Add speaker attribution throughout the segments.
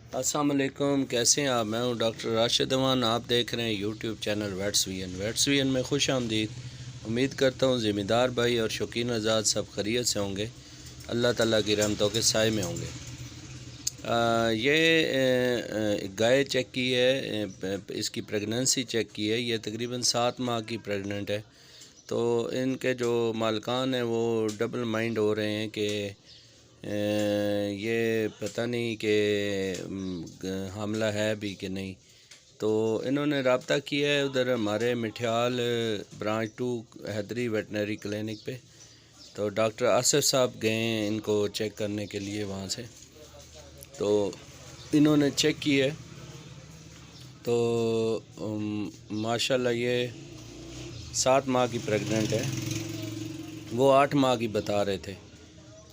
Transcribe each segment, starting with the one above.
Speaker 1: السلام علیکم، کیسے ہیں آپ؟ میں ہوں ڈاکٹر راشد امان، آپ دیکھ رہے ہیں یوٹیوب چینل ویٹس وی این میں خوش آمدید۔ امید کرتا ہوں ذمہ دار بھائی اور شوقین آزاد سب خیریت سے ہوں گے، اللہ تعالیٰ کی رحمتوں کے سائے میں ہوں گے۔ یہ گائے چیک کی ہے، اس کی پریگننسی چیک کی ہے، یہ تقریباً 7 ماہ کی پریگننٹ ہے۔ تو ان کے جو مالکان ہیں وہ ڈبل مائنڈ ہو رہے ہیں کہ یہ پتہ نہیں کہ حاملہ ہے بھی کہ نہیں۔ تو انہوں نے رابطہ کیا ہے ادھر ہمارے مٹھیال برانچ 2 حیدری ویٹنری کلینک پہ۔ تو ڈاکٹر آصف صاحب گئے ہیں ان کو چیک کرنے کے لیے وہاں سے، تو انہوں نے چیک کی ہے تو ماشاءاللہ یہ 7 ماہ کی پریگننٹ ہے، وہ 8 ماہ کی بتا رہے تھے۔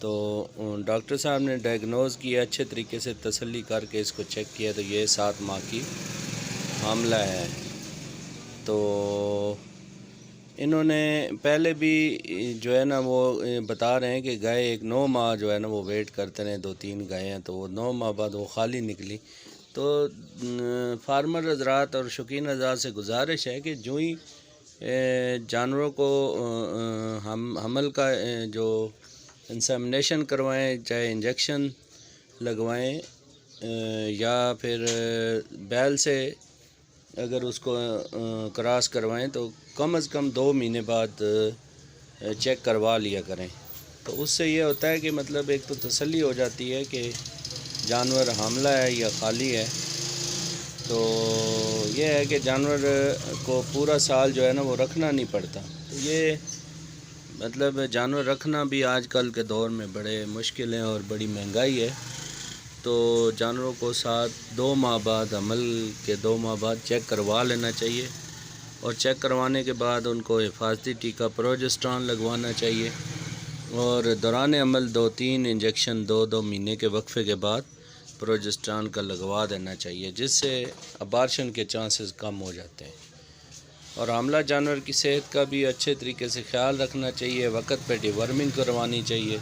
Speaker 1: تو ڈاکٹر صاحب نے ڈائگنوز کیا، اچھے طریقے سے تسلی کر کے اس کو چیک کیا تو یہ 7 ماہ کی حاملہ ہے۔ تو انہوں نے پہلے بھی جو ہے نا وہ بتا رہے ہیں کہ گائے ایک 9 ماہ جو ہے نا وہ ویٹ کرتے رہے، 2-3 گائے ہیں تو وہ 9 ماہ بعد وہ خالی نکلی۔ تو فارمر حضرات اور شوقین حضرات سے گزارش ہے کہ جو ہی جانوروں کو حمل کا جو انسیمنیشن کروائیں، چاہے انجیکشن لگوائیں یا پھر بیل سے اگر اس کو کراس کروائیں تو کم از کم 2 مہینے بعد چیک کروا لیا کریں۔ تو اس سے یہ ہوتا ہے کہ مطلب ایک تو تسلی ہو جاتی ہے کہ جانور حاملہ ہے یا خالی ہے۔ تو یہ ہے کہ جانور کو پورا سال جو ہے نا وہ رکھنا نہیں پڑتا۔ تو یہ مطلب جانور رکھنا بھی آج کل کے دور میں بڑے مشکل ہیں اور بڑی مہنگائی ہے۔ تو جانوروں کو 2 ماہ بعد، حمل کے 2 ماہ بعد چیک کروا لینا چاہیے، اور چیک کروانے کے بعد ان کو حفاظتی ٹیکہ پروجسٹران لگوانا چاہیے، اور دوران عمل 2-3 انجیکشن 2 مہینے کے وقفے کے بعد پروجسٹران کا لگوا دینا چاہیے، جس سے ابارشن کے چانسز کم ہو جاتے ہیں۔ اور حاملہ جانور کی صحت کا بھی اچھے طریقے سے خیال رکھنا چاہیے، وقت پہ ڈی ورمنگ کروانی چاہیے۔